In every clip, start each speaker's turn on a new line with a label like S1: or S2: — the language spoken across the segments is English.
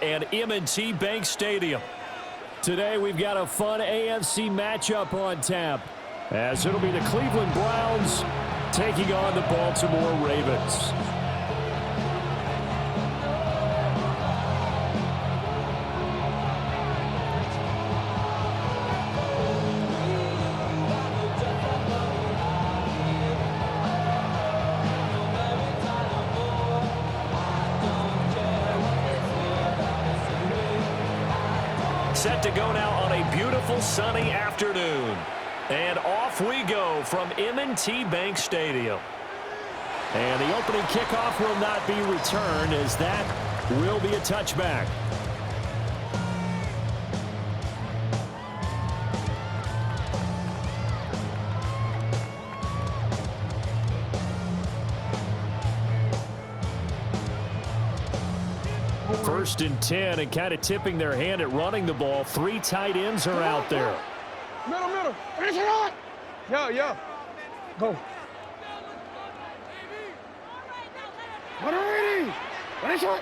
S1: And M&T Bank Stadium. Today we've got a fun AFC matchup on tap, as it'll be the Cleveland Browns taking on the Baltimore Ravens. Set to go now on a beautiful sunny afternoon. And off we go from M&T Bank Stadium. And the opening kickoff will not be returned, as that will be a touchback. First and 10, and kind of tipping their hand at running the ball. Three tight ends are out there.
S2: Middle. Finish it on. Yeah. Go. Finish it.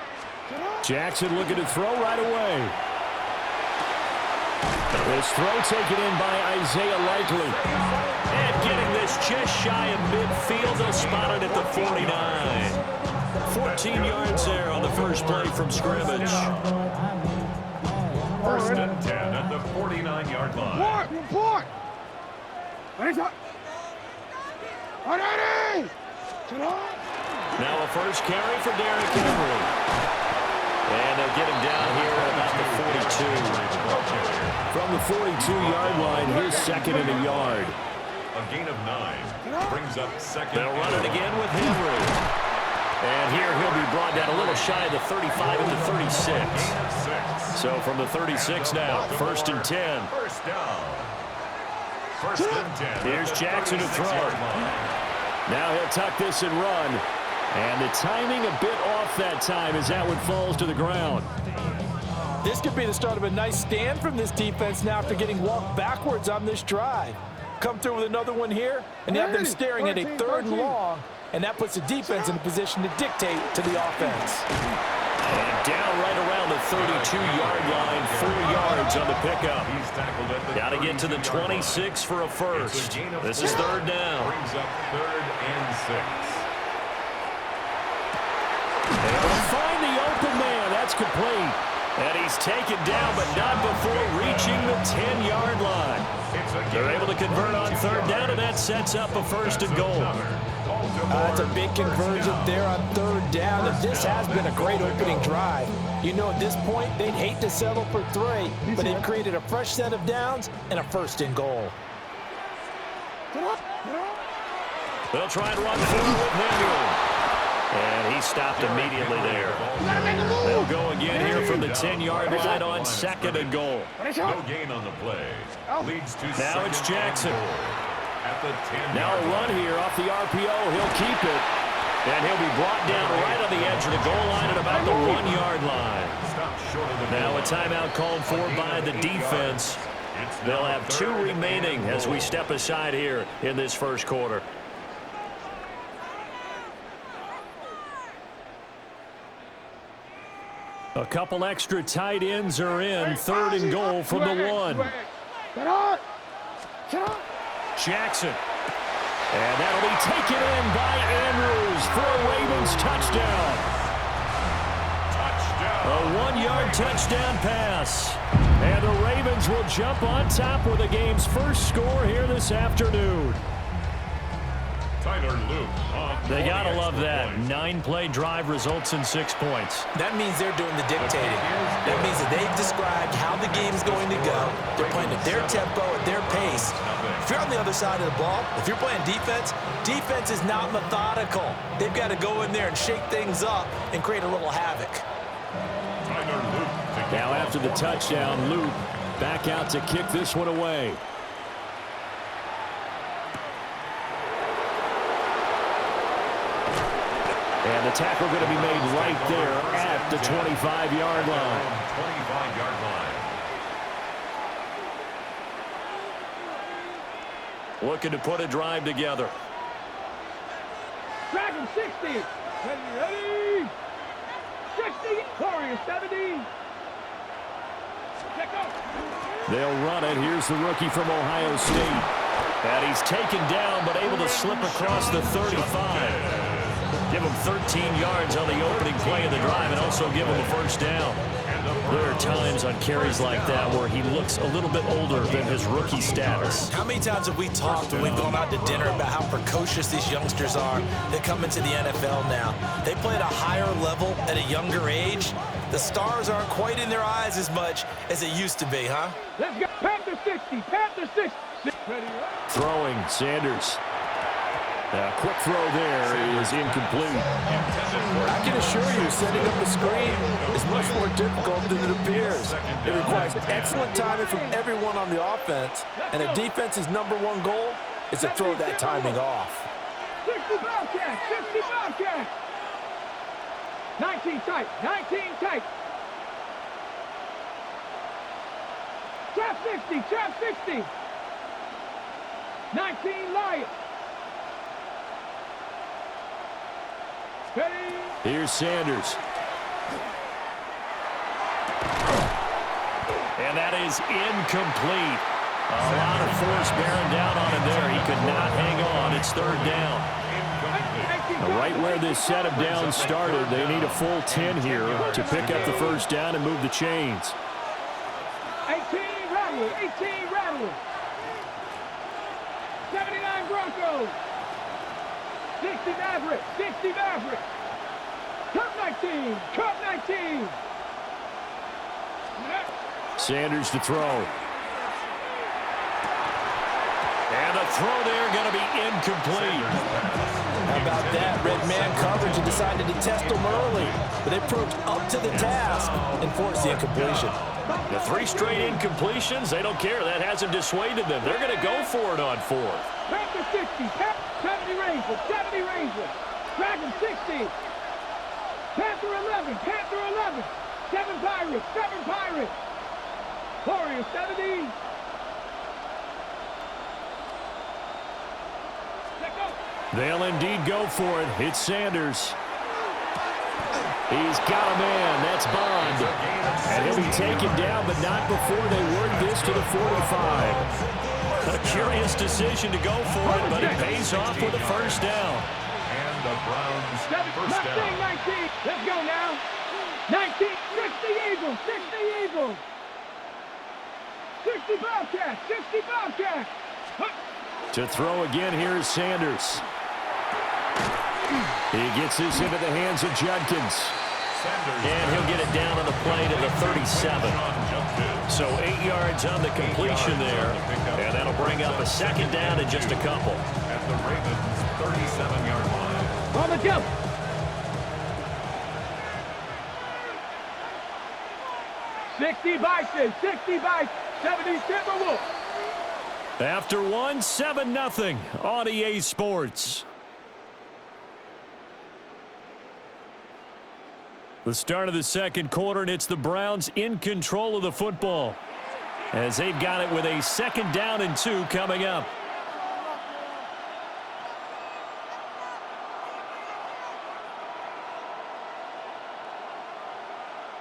S1: Jackson looking to throw right away. This throw taken in by Isaiah Likely. And getting this just shy of midfield. They'll spot it at the 49. 14 yards there on the first play from scrimmage.
S3: First and 10 at the 49-yard line.
S2: Report. Finish it.
S1: Now a first carry for Derrick Henry. And they'll get him down here at about the 42. From the 42-yard line, here's second and a yard.
S3: A gain of 9 brings up second.
S1: They'll run it again with Henry. And here he'll be brought down a little shy of the 35 at the 36. So from the 36 now, first and 10.
S3: First down. First and 10.
S1: Here's Jackson to throw. Now he'll tuck this and run. And the timing a bit off that time as that one falls to the ground.
S4: This could be the start of a nice stand from this defense now after getting walked backwards on this drive. Come through with another one here, and you have them staring at a 3rd and long, and that puts the defense in a position to dictate to the offense.
S1: And down right around the 32-yard line, 4 yards on the pickup. Got to get to the 26 for a first. This is 3rd down.
S3: Brings up 3rd and 6.
S1: Able to find the open man. That's complete. And he's taken down, but not before reaching the 10-yard line. They're able to convert on 3rd down, and that sets up a first and goal.
S4: It's a big conversion there on 3rd down, and this has been a great opening drive. You know, at this point, they'd hate to settle for 3, but they've created a fresh set of downs and a first and goal.
S1: They'll try and run forward with Henry. And he stopped immediately there. They'll go again here from the 10-yard line on 2nd and goal.
S3: No gain on the play. Leads to
S1: now it's Jackson.
S3: At the 10.
S1: Now a run here off the RPO. He'll keep it. And he'll be brought down right on the edge of the goal line at about the 1-yard line. Now a timeout called for by the defense. They'll have 2 remaining as we step aside here in this first quarter. A couple extra tight ends are in. 3rd and goal from the 1. Jackson. And that'll be taken in by Andrews for a Ravens touchdown. A 1-yard touchdown pass. And the Ravens will jump on top with the game's first score here this afternoon. They gotta love that. 9-play drive results in 6 points.
S4: That means they're doing the dictating. That means that they've described how the game's going to go. They're playing at their tempo, at their pace. If you're on the other side of the ball, if you're playing defense, defense is not methodical. They've got to go in there and shake things up and create a little havoc.
S1: Now after the touchdown, Luke back out to kick this one away. And the tackle going to be made right there at the 25-yard line.
S3: 25-yard line.
S1: Looking to put a drive together.
S2: Dragon 60. Ready. 60. Warrior 70.
S1: They'll run it. Here's the rookie from Ohio State. And he's taken down, but able to slip across the 35. Give him 13 yards on the opening play of the drive and also give him a first down. There are times on carries like that where he looks a little bit older than his rookie status.
S4: How many times have we talked when we've gone out to dinner about how precocious these youngsters are that come into the NFL now? They play at a higher level at a younger age. The stars aren't quite in their eyes as much as it used to be, huh?
S2: Let's go. Panther 60. Panther 60.
S1: Throwing, Sanders. A quick throw there is incomplete.
S5: I can assure you, setting up the screen is much more difficult than it appears. It requires excellent timing from everyone on the offense, and a defense's #1 goal is to throw that timing off.
S2: 60 Bobcats. 60 Bobcats. 19 tight. 19 tight. Trap 60. Trap 60. 19 Lions.
S1: Here's Sanders. And that is incomplete. A lot of force bearing down on him there. He could not hang on. It's third down. Right where this set of downs started, they need a full 10 here to pick up the first down and move the chains.
S2: 18 Rattlers. 18 Rattlers. 79 Broncos. 60 Mavericks. 60 Mavericks. Cup 19. Cup 19.
S1: Sanders to throw. And the throw there going to be incomplete.
S5: How about that? Red man coverage and decided to test them early, but they proved up to the task and forced the incompletion.
S1: The 3 straight incompletions, they don't care. That hasn't dissuaded them. They're going to go for it on 4th.
S2: Panther 60. 70 Rangers. 70 Rangers. Dragon 60. Panther 11. Panther 11. 7 Pirates. 7 Pirates. Warriors 70.
S1: They'll indeed go for it. It's Sanders. He's got a man. That's Bond. And he'll be taken down, but not before they work this to the 45. A curious decision to go for it, but it pays off with a first down.
S3: And the Browns first down.
S2: 19. Let's go now. 19. 60 Eagles. 60 Eagles. 60 Bobcats. 60 Bobcats.
S1: To throw again, here's Sanders. He gets this into the hands of Judkins. And he'll get it down on the play to the 37. So 8 yards on the completion there. And that'll bring up a second down in just a couple.
S3: At the Ravens' 37-yard line.
S2: On the jump. $60 Bison. 60 Bison. 70 Timberwolves.
S1: After one, 7-0 on EA Sports. The start of the second quarter, and it's the Browns in control of the football as they've got it with a 2nd down and 2 coming up.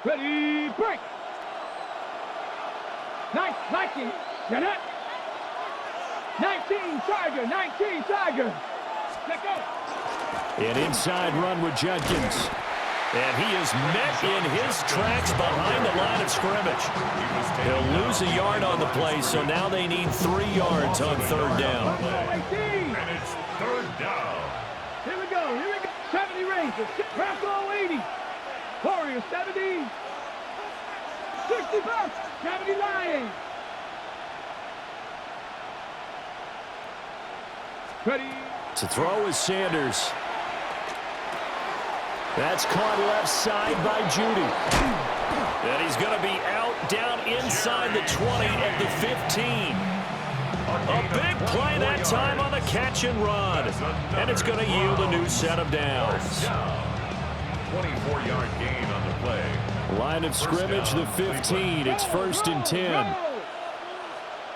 S2: Ready, break. Nice, Nike. Get it. 19 Tiger. 19 Tiger. Let go.
S1: An inside run with Judkins. And he is met in his tracks behind the line of scrimmage. He'll lose a yard on the play, so now they need 3 yards on 3rd down.
S3: And it's 3rd down.
S2: Here we go. Here we go. 70 Rangers. Bronco 80. Warriors 70. 60 Bucks. 70 Lions. Ready.
S1: To throw is Sanders. That's caught left side by Judy. And he's going to be out down inside the 20 at the 15. A big play that time on the catch and run. And it's going to yield a new set of downs.
S3: 24-yard gain on the play.
S1: Line of scrimmage, the 15. It's 1st and 10.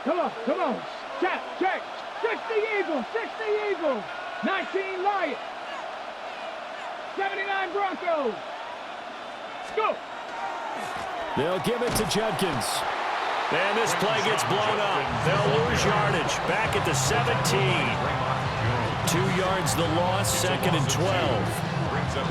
S2: Come on, come on. Check, check. 60 Eagles, 60 Eagles. 19 Lions. 79 Broncos. Go.
S1: They'll give it to Judkins. And this play gets blown up. They'll lose yardage. Back at the 17. 2 yards the loss, 2nd and 12.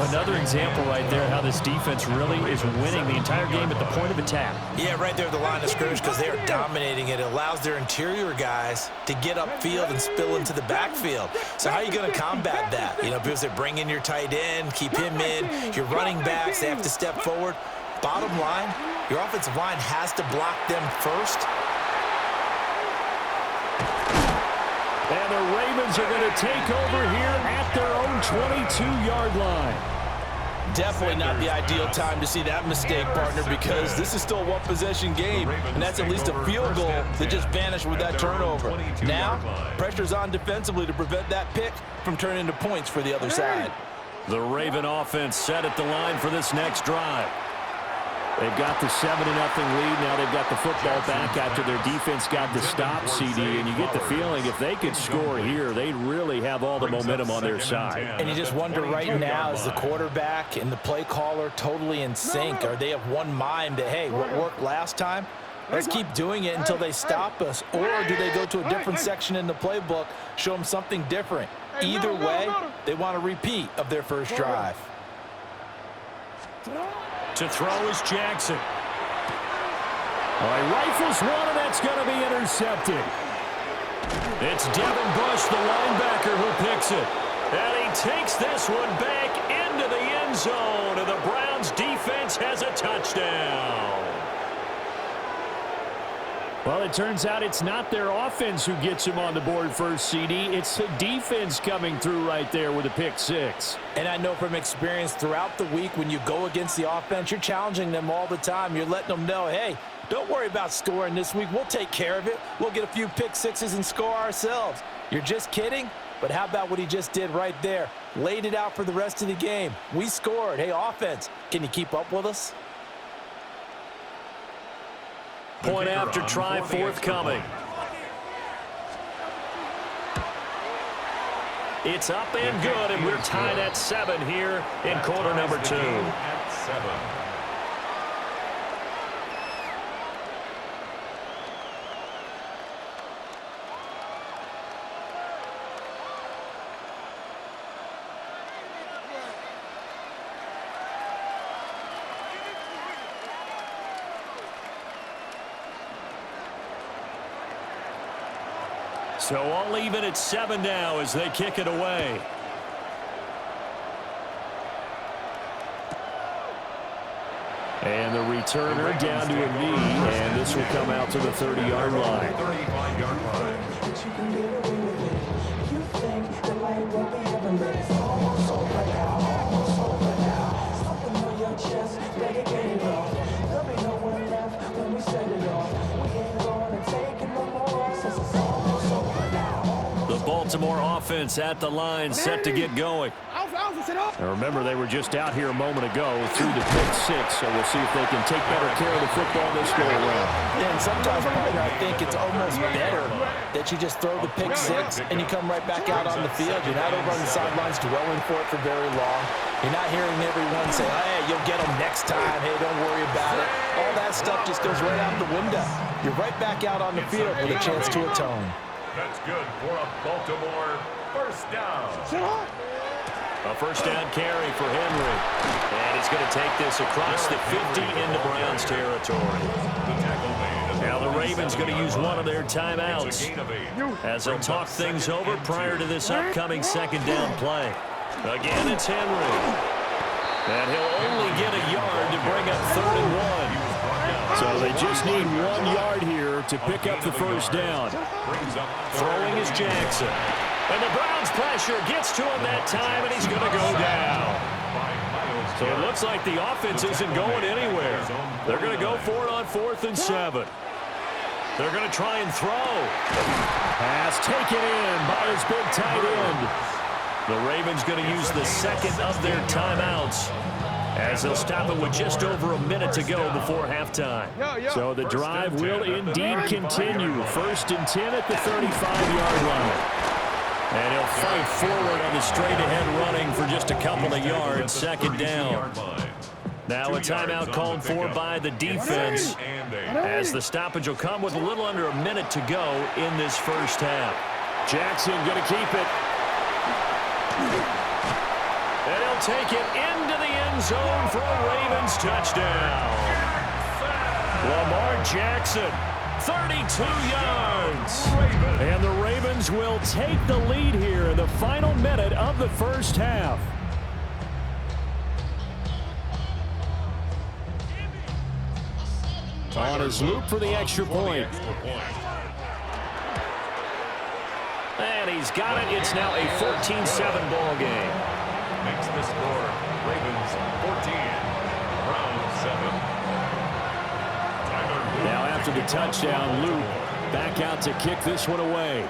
S1: Another example right there how this defense really is winning the entire game at the point of attack. Yeah, right there at the line of scrimmage because they are dominating it. It allows their interior guys to get upfield and spill into the backfield. So how are you going to combat that? You know, because they bring in your tight end, keep him in. Your running backs, they have to step forward. Bottom line, your offensive line has to block them first.
S2: And the Ravens are going to take over here at their own 22-yard line.
S5: Definitely not the ideal time to see that mistake, partner, because this is still a one-possession game, and that's at least a field goal that just vanished with that turnover. Now, pressure's on defensively to prevent that pick from turning into points for the other side.
S1: The Raven offense set at the line for this next drive. They've got the 7-0 lead. Now they've got the football back after their defense got the stop, CD. And you get the feeling if they could score here, they'd really have all the momentum on their side.
S5: And you just wonder right now, is the quarterback and the play caller totally in sync? Are they of one mind that, hey, what worked last time? Let's keep doing it until they stop us. Or do they go to a different section in the playbook, show them something different? Either way, they want a repeat of their first drive.
S1: To throw is Jackson. All right, rifles one, and that's going to be intercepted. It's Devin Bush, the linebacker, who picks it. And he takes this one back into the end zone, and the Browns defense has a touchdown. Well, it turns out it's not their offense who gets him on the board first, CD. It's the defense coming through right there with a pick six.
S5: And I know from experience throughout the week when you go against the offense, you're challenging them all the time. You're letting them know, hey, don't worry about scoring this week. We'll take care of it. We'll get a few pick sixes and score ourselves. You're just kidding? But how about what he just did right there? Laid it out for the rest of the game. We scored. Hey, offense, can you keep up with us?
S1: Point after try forthcoming. It's up and good, and we're tied at 7 here in quarter number 2. So all even at 7 now as they kick it away. And the returner down to a knee, and this will come out to the 30-yard line.
S3: 35-yard line.
S1: Baltimore offense at the line, set to get going. Now remember, they were just out here a moment ago through the pick six, so we'll see if they can take better care of the football this go around.
S5: Yeah, and sometimes, partner, I think it's almost better that you just throw the pick six and you come right back out on the field. You're not over on the sidelines dwelling for it for very long. You're not hearing everyone say, hey, you'll get them next time. Hey, don't worry about it. All that stuff just goes right out the window. You're right back out on the field with a chance to atone.
S3: That's good for a Baltimore first down.
S1: A first down carry for Henry. And he's going to take this across the 50 into Browns territory. Now the Ravens going to use one of their timeouts as they'll talk things over prior to this upcoming second down play. Again, it's Henry. And he'll only get a yard to bring up 3rd and 1. So they just need 1 yard here to pick up the first down. Throwing is Jackson. And the Browns pressure gets to him that time, and he's going to go down. So it looks like the offense isn't going anywhere. They're going to go for it on 4th and 7. They're going to try and throw. Pass taken in by his big tight end. The Ravens going to use the second of their timeouts as they'll stop it with just over a minute to go before halftime. So the drive will indeed continue. 1st and 10 at the 35-yard line. And he'll fight forward on the straight-ahead running for just a couple of yards. 2nd down. Now a timeout called for by the defense, as the stoppage will come with a little under a minute to go in this first half. Jackson going to keep it. And he'll take it into the end zone for a Ravens touchdown. Lamar Jackson, 32 yards. And the Ravens will take the lead here in the final minute of the first half. On his loop for the extra point. And he's got it. It's now a 14-7 ball game.
S3: Makes the score Ravens 14, Browns 7.
S1: Now after the touchdown, Luke back out to kick this one away.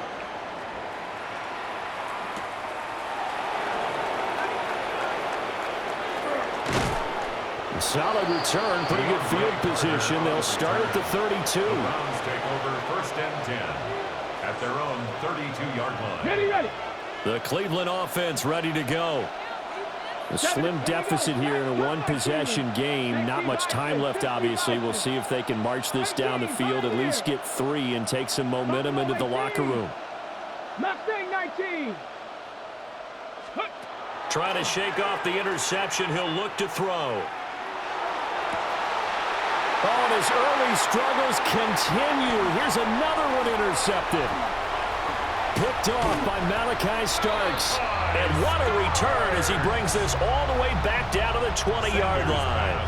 S1: Solid return, pretty good field position. They'll start at the 32.
S3: The Browns take over 1st and 10 at their own 32-yard line.
S2: Ready.
S1: The Cleveland offense ready to go. A slim deficit here in a one-possession game. Not much time left, obviously. We'll see if they can march this down the field, at least get 3 and take some momentum into the locker room.
S2: Mustang 19.
S1: Trying to shake off the interception. He'll look to throw. Oh, and his early struggles continue. Here's another one intercepted. Picked off by Malachi Starks. And what a return as he brings this all the way back down to the 20-yard line.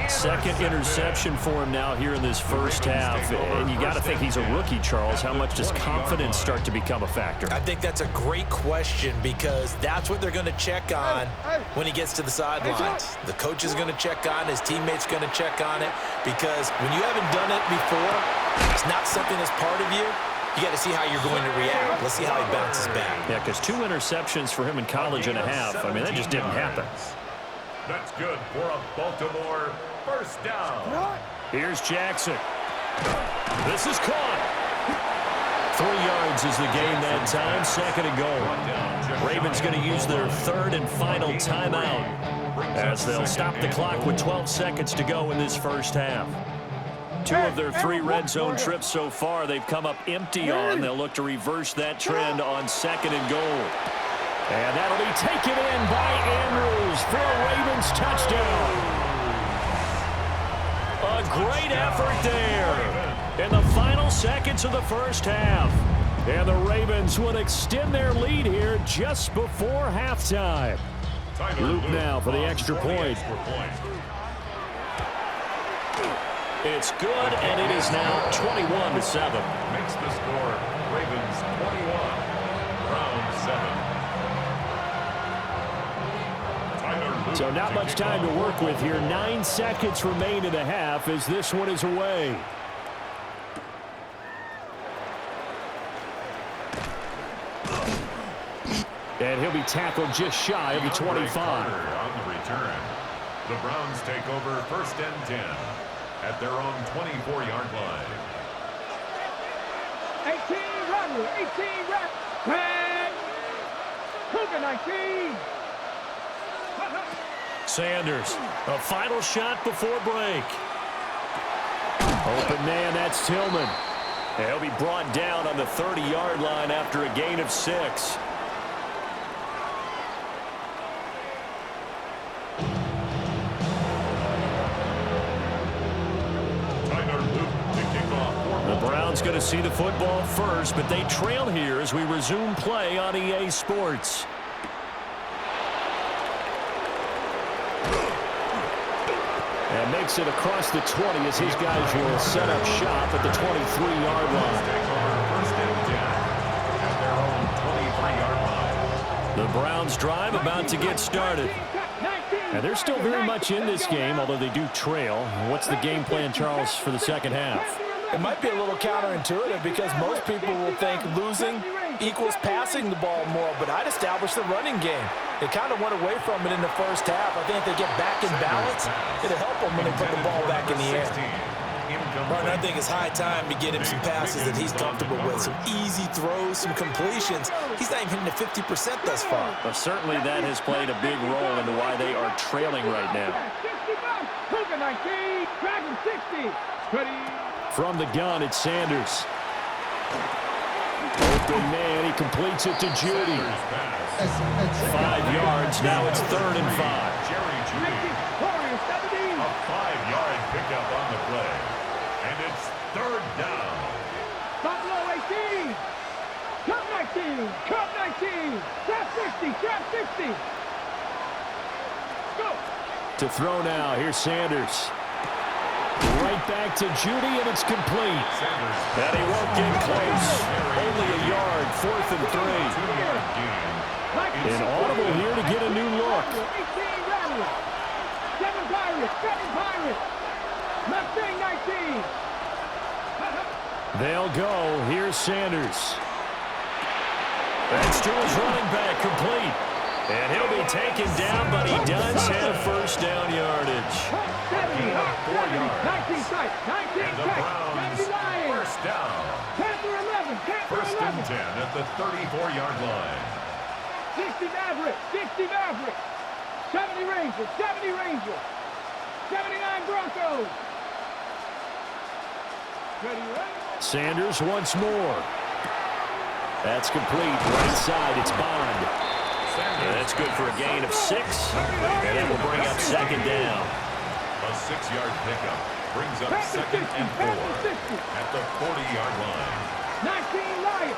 S1: Second interception for him now here in this first half. And you got to think he's a rookie, Charles. How much does confidence start to become a factor?
S4: I think that's a great question because that's what they're going to check on when he gets to the sidelines. The coach is going to check on it. His teammates going to check on it because when you haven't done it before, it's not something that's part of you. You got to see how you're going to react. Let's see how he bounces back.
S1: Yeah, because 2 interceptions for him in college and a half. I mean, that just didn't happen.
S3: That's good for a Baltimore first down.
S1: Here's Jackson. This is caught. 3 yards is the gain that time. 2nd and goal. Ravens going to use their 3rd and final timeout as they'll stop the clock with 12 seconds to go in this first half. 2 of their 3 red zone trips so far they've come up empty on. They'll look to reverse that trend on 2nd and goal. And that'll be taken in by Andrews for a Ravens touchdown. A great effort there in the final seconds of the first half. And the Ravens would extend their lead here just before halftime. Luke now for the extra point. It's good, and it is now 21-7.
S3: Makes the score Ravens 21, Browns 7.
S1: So not much time to work with here. 9 seconds remain in the half as this one is away. And he'll be tackled just shy of the 25.
S3: On the return, the Browns take over 1st and 10 at their own 24-yard line.
S2: 18 runner. 18 rep. Red. Cougar 19.
S1: Sanders, a final shot before break. Open man, that's Tillman. And he'll be brought down on the 30-yard line after a gain of 6. The Browns going to see the football first, but they trail here as we resume play on EA Sports. And makes it across the 20 as his guys will set up shop at the 23-yard line. The Browns drive about to get started. And they're still very much in this game, although they do trail. What's the game plan, Charles, for the second half?
S5: It might be a little counterintuitive because most people will think losing equals passing the ball more, but I'd establish the running game. They kind of went away from it in the first half. I think if they get back in balance, it'll help them when they put the ball back in the air.
S4: Martin, I think it's high time to get him some passes that he's comfortable with, some easy throws, some completions. He's not even hitting the 50% thus far.
S1: Well, certainly that has played a big role into why they are trailing right now.
S2: 19. Dragon 60. Ready.
S1: From the gun, it's Sanders. Open man, he completes it to Judy. 5 yards, now it's 3rd and 5.
S3: Jerry Judy.
S2: Warriors 17.
S3: A 5-yard pickup on the play. And it's 3rd down.
S2: Buffalo 18. Cup 19. Cup 19. Trap 60. Trap 60. Go.
S1: To throw now, here's Sanders. Right back to Judy, and it's complete. And he won't get close. Only a yard, 4th and 3.
S3: 2-yard gain.
S1: An audible here to get a new look.
S2: 18 Rattlers. 7 Pirates. 7 Pirates. Mustang 19.
S1: They'll go. Here's Sanders. That's to his running back, complete. And he'll be taken down, but he does have 1st down yardage.
S2: 70. 19 sight. 19
S3: And the
S2: catch.
S3: Browns
S2: 70 Lions.
S3: 1st down.
S2: Panther 11. Panther
S3: 1st and
S2: 11.
S3: 10 at the 34-yard line.
S2: 60 Mavericks. 60 Mavericks. 70 Rangers. 70 Rangers. 79 Broncos. Ready, ready.
S1: Sanders once more. That's complete. Right side, it's Bond. And that's good for a gain of 6. And it will bring up 2nd down.
S3: A 6-yard pickup brings up 2nd and 4 at the 40-yard line.
S2: 19 Lions.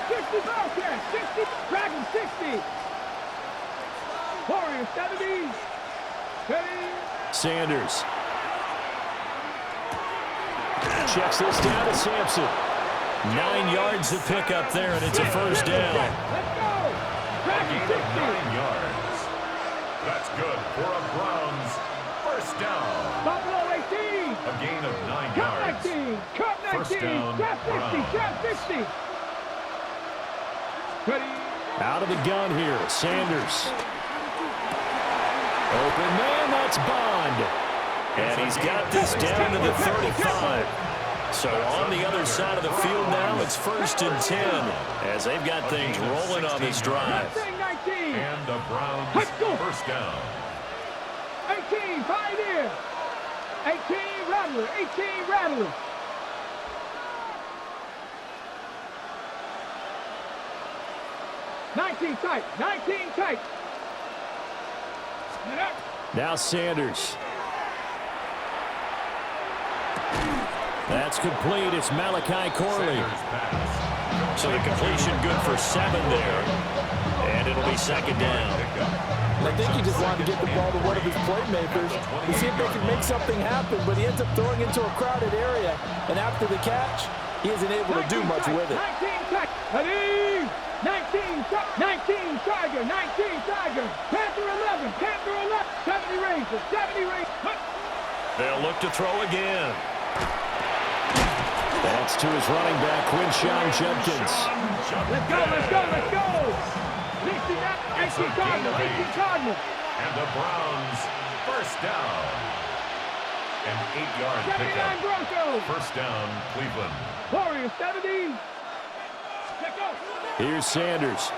S2: 60 Bobcats. 60 Dragon 60. Warriors 70. Ready.
S1: Sanders. Checks this down to Sampson. 9 yards to pick up there, and it's a 1st down.
S2: Let's go. Dragon
S3: Gain
S2: 60.
S3: of 9 yards. That's good for a Browns 1st down.
S2: Buffalo 18.
S3: A gain of 9
S2: Cup
S3: yards.
S2: 19. Cup 19.
S3: 1st down,
S2: Trap 60.
S3: Browns.
S2: Trap 60. Ready.
S1: Out of the gun here, Sanders. Open man, that's Bond. And he's got this down to the 35. So on the other side of the field now, it's 1st and 10 as they've got things rolling on this drive.
S2: Mustang 19.
S3: And the Browns
S2: Let's go.
S3: 1st down.
S2: 18 Pioneer. 18 Rattler. 18 Rattler. Tight. 19 tight.
S1: Now Sanders. That's complete. It's Malachi Corley. So the completion good for 7 there. And it'll be 2nd down.
S5: I think he just wanted to get the ball to one of his playmakers to see if they can make something happen, but he ends up throwing into a crowded area. And after the catch, he isn't able to do much with it.
S2: 19 tight. Ready. 19 Tiger. 19 Tiger. Panther 11. Panther 11. 70 Rangers. 70 Rangers.
S1: They'll look to throw again. That's to his running back, Quinshawn Judkins.
S2: Let's go, let's go, let's go. 18 Cardinals, 18 Cardinals.
S3: And the Browns 1st down. An 8-yard
S2: 79
S3: pickup.
S2: Broncos.
S3: 1st down, Cleveland.
S2: Warriors 70. Let's go.
S1: Here's Sanders.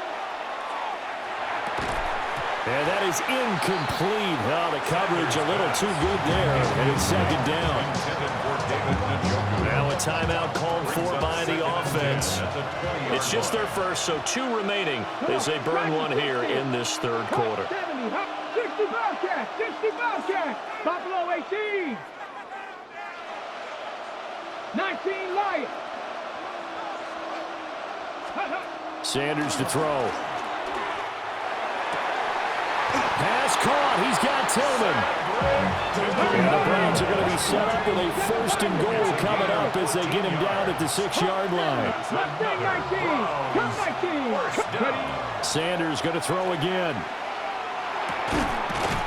S1: And that is incomplete. Oh, the coverage a little too good there. And it's 2nd down. Now a timeout called for by the offense. It's just their first, so 2 remaining as they burn one here in this 3rd quarter.
S2: 70, 60 Bobcats, 60 Bobcats. Buffalo 18. 19 Lions.
S1: Sanders to throw. Pass caught. He's got Tillman. And the Browns are going to be set up with a 1st and goal coming up as they get him down at the 6-yard line.
S2: Mustang 19. Come 19.
S1: Sanders going to throw again.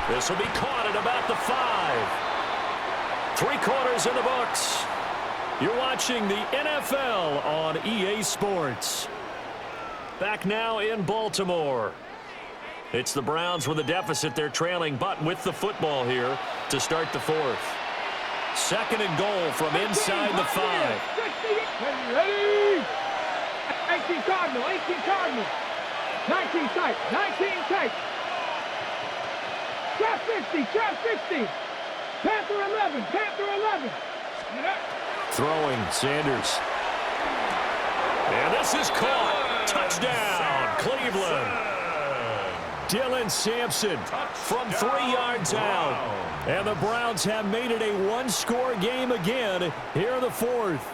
S1: This will be caught at about the 5. 3 quarters in the books. You're watching the NFL on EA Sports. Back now in Baltimore. It's the Browns with a deficit. They're trailing, but with the football here to start the 4th. 2nd and goal from inside the 5.
S2: Ready? 18 Cardinal, 18 Cardinal. 19 tight, 19 tight. Trap 60, trap 60. 11. Panther 11.
S1: Throwing, Sanders. And this is caught. Touchdown, Cleveland. Dylan Sampson from 3 yards out. And the Browns have made it a one-score game again here in the fourth.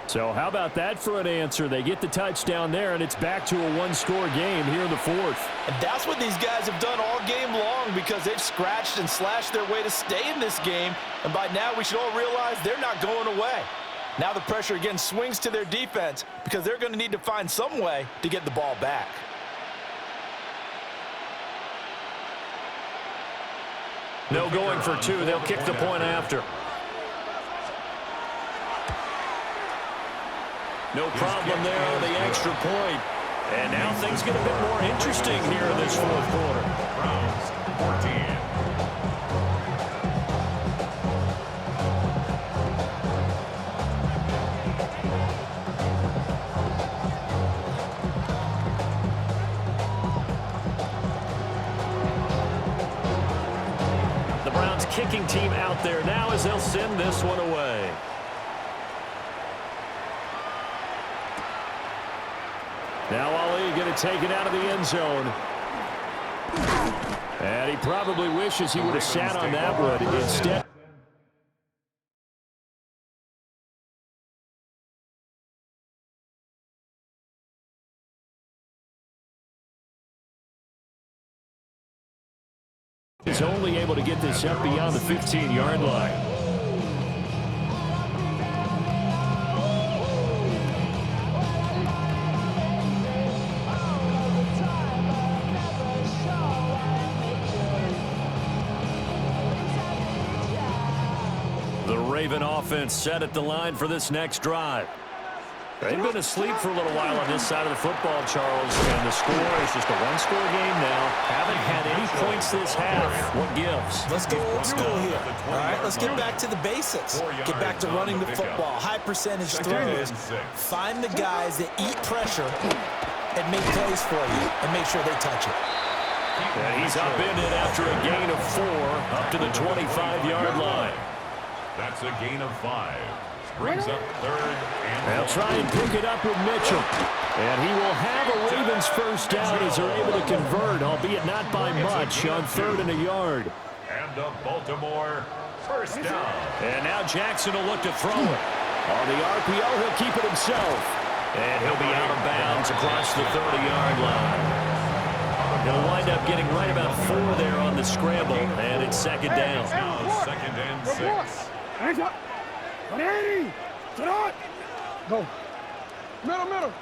S1: So how about that for an answer? They get the touchdown there, and it's back to a one-score game here in the fourth.
S4: And that's what these guys have done all game long because they've scratched and slashed their way to stay in this game. And by now, we should all realize they're not going away. Now the pressure again swings to their defense because they're going to need to find some way to get the ball back.
S1: No going for two. They'll kick the point after. No problem there on the extra point. And now things get a bit more interesting here in this fourth quarter.
S3: Browns 14.
S1: The Browns kicking team out there now as they'll send this one away. Now Ali going to take it out of the end zone. And he probably wishes he would have sat on that one instead. Is only able to get this up beyond the 15-yard line. The Raven offense set at the line for this next drive. They've been asleep for a little while on this side of the football, Charles, and the score is just a one-score game now. Haven't had any points this half. What gives?
S4: Let's go old school here. All right, let's get back to the basics. Get back to running the football, high percentage throws. Find the guys that eat pressure and make plays for you and make sure they touch it.
S1: And he's upended after a gain of 4 up to the 25-yard line.
S3: That's a gain of 5. Brings up third.
S1: They'll try and pick it up with Mitchell. And he will have a Ravens first down as they're able to convert, albeit not by much, on 3rd and a yard.
S3: And the Baltimore first down.
S1: And now Jackson will look to throw it. On the RPO, he'll keep it himself. And he'll be out of bounds across the 30-yard line. He'll wind up getting right about 4 there on the scramble, and it's second down.
S3: Now 2nd and 6.
S2: Hands up. 180. Sit up. Go. Middle.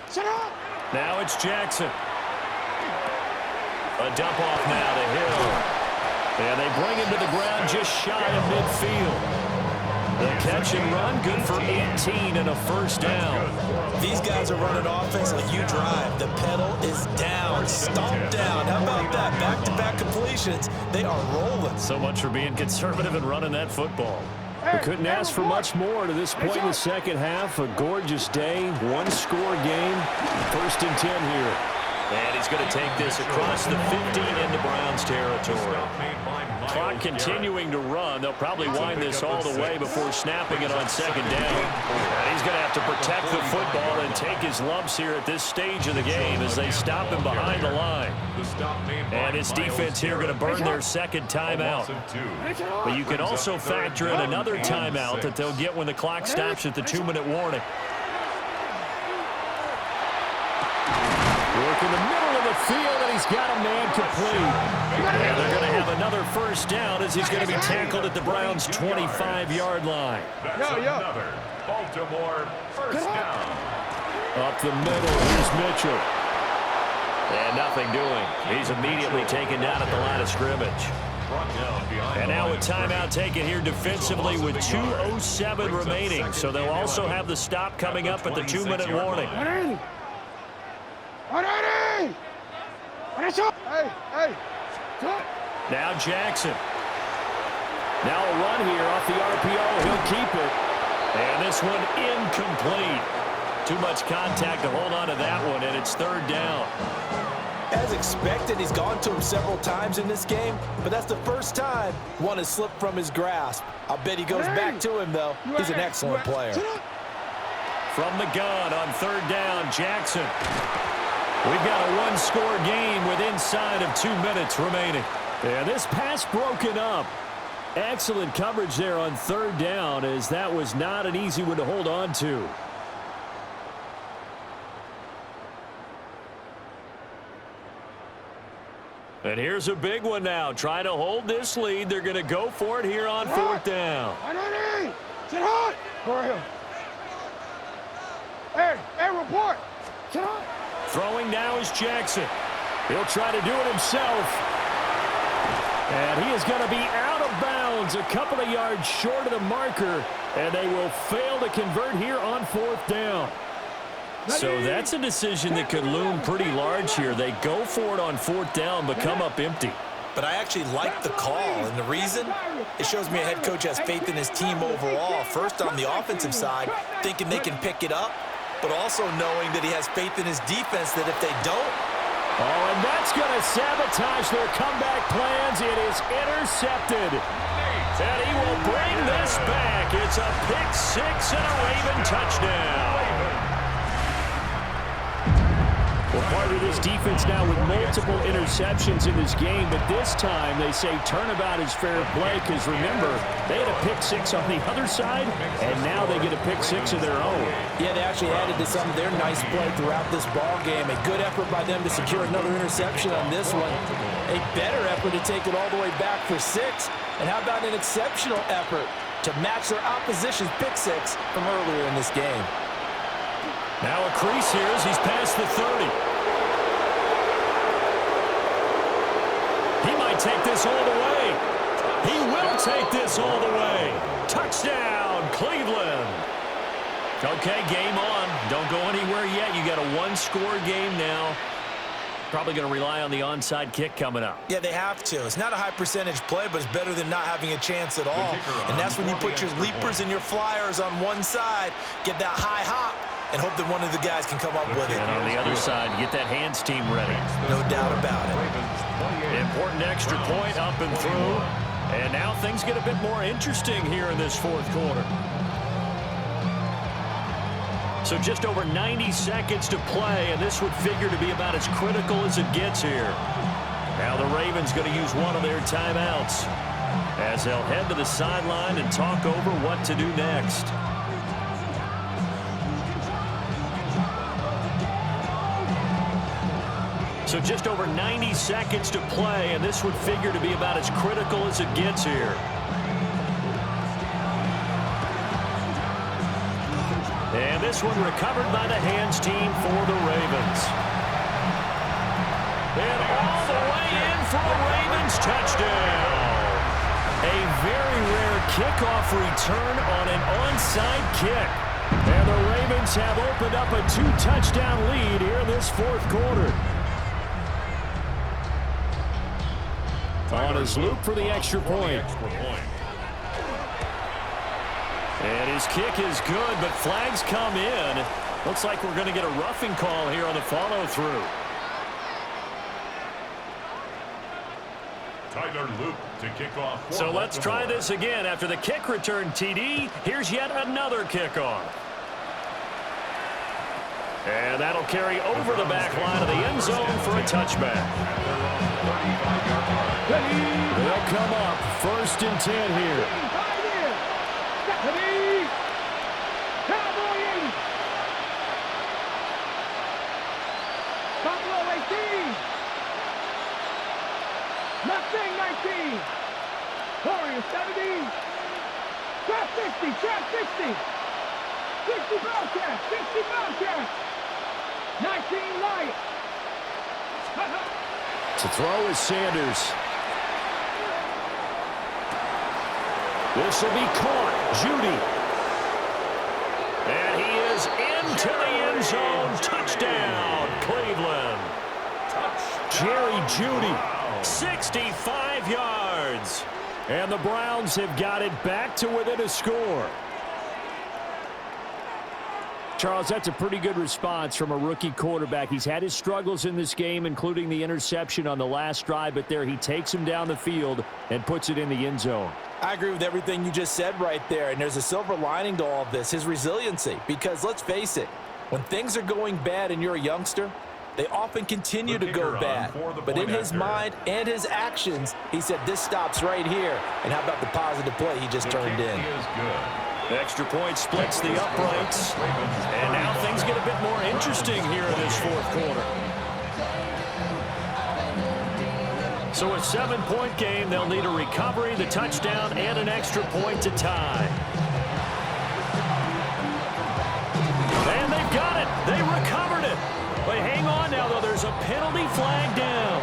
S2: Sit up.
S1: Now it's Jackson. A dump off now to Hill. And they bring him to the ground just shy of midfield. The catch and run, good for 18 and a first down.
S4: These guys are running offense like you drive. The pedal is down, stomp down. How about that? Back-to-back completions. They are rolling.
S1: So much for being conservative and running that football. We couldn't ask for much more to this point in the second half. A gorgeous day, one-score game, 1st and 10 here. And he's going to take this across the 50 into Browns territory. Clock continuing to run. They'll probably wind this all the way before snapping it on 2nd down. And he's going to have to protect the football and take his lumps here at this stage of the game as they stop him behind the line. And his defense here going to burn their 2nd timeout. But you can also factor in another timeout that they'll get when the clock stops at the 2-minute warning. Work in the middle of the field, and he's got a man complete. And they're going to have another first down as he's going to be tackled at the Browns' 25-yard line.
S3: That's another Baltimore first down.
S1: Up the middle, here's Mitchell. And nothing doing. He's immediately taken down at the line of scrimmage. And now a timeout taken here defensively with 2:07 remaining. So they'll also have the stop coming up at the 2-minute warning.
S2: 180! Hey!
S1: Now Jackson. Now a run here off the RPO. He'll keep it. And this one incomplete. Too much contact to hold on to that one, and it's 3rd down.
S4: As expected, he's gone to him several times in this game, but that's the first time one has slipped from his grasp. I'll bet he goes back to him, though. He's an excellent player.
S1: From the gun on 3rd down, Jackson. We've got a one-score game with inside of 2 minutes remaining. And this pass broken up. Excellent coverage there on 3rd down, as that was not an easy one to hold on to. And here's a big one now. Trying to hold this lead. They're going to go for it here on 4th down.
S2: Sit hot. For him. Hey, report. Sit hot.
S1: Throwing now is Jackson. He'll try to do it himself. And he is going to be out of bounds, a couple of yards short of the marker, and they will fail to convert here on 4th down. So that's a decision that could loom pretty large here. They go for it on 4th down, but come up empty.
S4: But I actually like the call, and the reason? It shows me a head coach has faith in his team overall. First on the offensive side, thinking they can pick it up, but also knowing that he has faith in his defense that if they don't,
S1: oh, and that's going to sabotage their comeback plans. It is intercepted. And he will bring this back. It's a pick-6 and a Raven touchdown. Well, part of this defense now with multiple interceptions in this game, but this time they say turnabout is fair play because, remember, they had a pick-6 on the other side, and now they get a pick-6 of their own.
S5: Yeah, they actually added to some of their nice play throughout this ball game. A good effort by them to secure another interception on this one. A better effort to take it all the way back for 6. And how about an exceptional effort to match their opposition's pick-6 from earlier in this game?
S1: Now a crease here as he's past the 30. He might take this all the way. He will take this all the way. Touchdown, Cleveland. Okay, game on. Don't go anywhere yet. You got a one-score game now. Probably going to rely on the onside kick coming up.
S4: Yeah, they have to. It's not a high-percentage play, but it's better than not having a chance at all. And that's when you put your leapers and your flyers on one side, get that high hop, and hope that one of the guys can come up with it.
S1: And on the other side, get that hands team ready.
S4: No doubt about it.
S1: Important extra point up and through. And now things get a bit more interesting here in this 4th quarter. So just over 90 seconds to play, and this would figure to be about as critical as it gets here. Now the Ravens going to use one of their timeouts as they'll head to the sideline and talk over what to do next. So just over 90 seconds to play, and this would figure to be about as critical as it gets here. And this one recovered by the hands team for the Ravens. And all the way in for a Ravens touchdown. A very rare kickoff return on an onside kick. And the Ravens have opened up a 2-touchdown lead here in this 4th quarter. On his loop for the extra point. And his kick is good, but flags come in. Looks like we're going to get a roughing call here on the follow-through.
S3: Tyler Luke to kick off.
S1: So let's try this again. After the kick return TD, here's yet another kickoff. And that'll carry over the back line of the end zone for a touchback. They'll come up 1st and 10 here.
S2: Buffalo 18. Mustang 19. Warriors 17. Trap 60, trap 60. 60 Bellcat, 60 Bellcat. 19 Light.
S1: To throw is Sanders. This will be caught. Judy. And he is into the end zone. Touchdown, Cleveland. Jerry Judy, 65 yards. And the Browns have got it back to within a score. Charles, that's a pretty good response from a rookie quarterback. He's had his struggles in this game, including the interception on the last drive, but there he takes him down the field and puts it in the end zone.
S4: I agree with everything you just said right there, and there's a silver lining to all of this, his resiliency. Because let's face it, when things are going bad and you're a youngster, they often continue to go bad. But in his mind and his actions, he said, this stops right here. And how about the positive play he just turned in?
S1: Extra point splits the uprights. And now things get a bit more interesting here in this fourth quarter. So a 7-point game, they'll need a recovery, the touchdown, and an extra point to tie. And they've got it. They recovered it. But hang on now, though. There's a penalty flag down.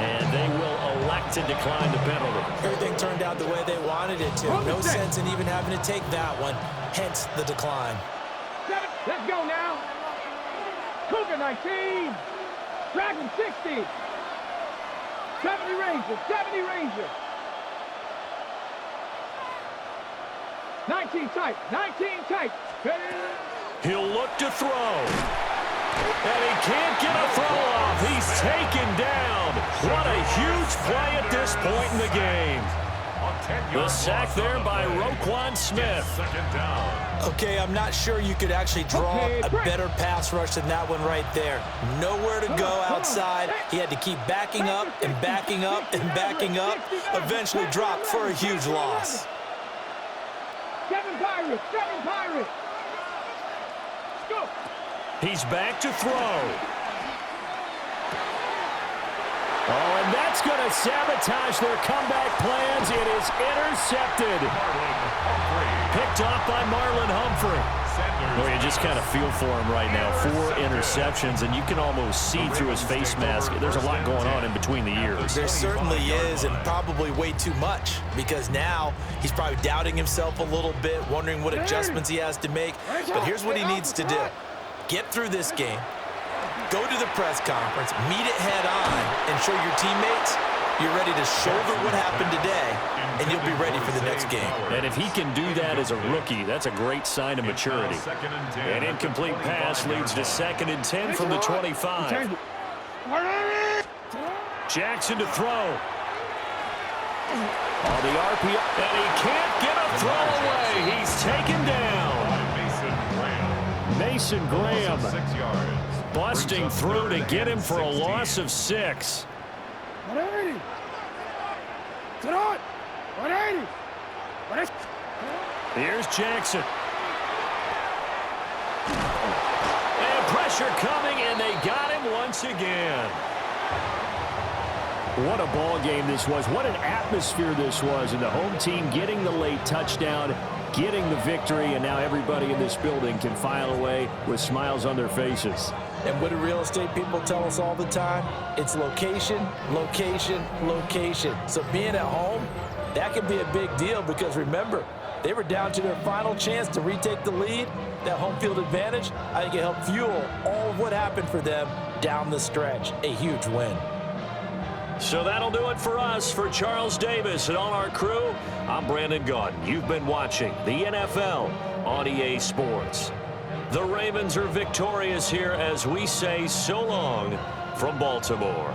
S1: And they will elect to decline the penalty.
S4: Everything turned out the way they wanted it to. No sense in even having to take that one. Hence the decline.
S2: Let's go now. Cougar 19. Dragon 60. 70 Rangers. 70 Rangers. 19 tight. 19 tight.
S1: He'll look to throw. And he can't get a throw off. He's taken down. What a huge play at this point in the game. The sack there by Roquan Smith.
S4: Okay, I'm not sure you could actually draw a better pass rush than that one right there. Nowhere to go outside. He had to keep backing up and backing up and backing up. Eventually dropped for a huge loss.
S2: 7 Pirates. 7 Pirates. Let's go.
S1: He's back to throw. Oh, and that's going to sabotage their comeback plans. It is intercepted. Picked off by Marlon Humphrey. Well, you just kind of feel for him right now. 4 interceptions, and you can almost see through his face mask. There's a lot going on in between the ears.
S4: There certainly is, and probably way too much, because now he's probably doubting himself a little bit, wondering what adjustments he has to make. But here's what he needs to do. Get through this game, go to the press conference, meet it head on, and show your teammates you're ready to shoulder what happened today, and you'll be ready for the next game.
S1: And if he can do that as a rookie, that's a great sign of maturity. An incomplete pass leads to 2nd and 10 from the 25. Jackson to throw. On the RPO, and he can't get a throw away. He's taken down. Mason Graham busting through to get him for a loss of 6.
S2: 180.
S1: Here's Jackson. And pressure coming, and they got him once again. What a ball game this was. What an atmosphere this was. And the home team getting the late touchdown, getting the victory, and now everybody in this building can file away with smiles on their faces.
S4: And what do real estate people tell us all the time? It's location, location, location. So being at home, that can be a big deal because remember, they were down to their final chance to retake the lead. That home field advantage, I think it helped fuel all of what happened for them down the stretch. A huge win.
S1: So that'll do it for us. For Charles Davis and all our crew, I'm Brandon Gaudin. You've been watching the NFL on EA Sports. The Ravens are victorious here as we say so long from Baltimore.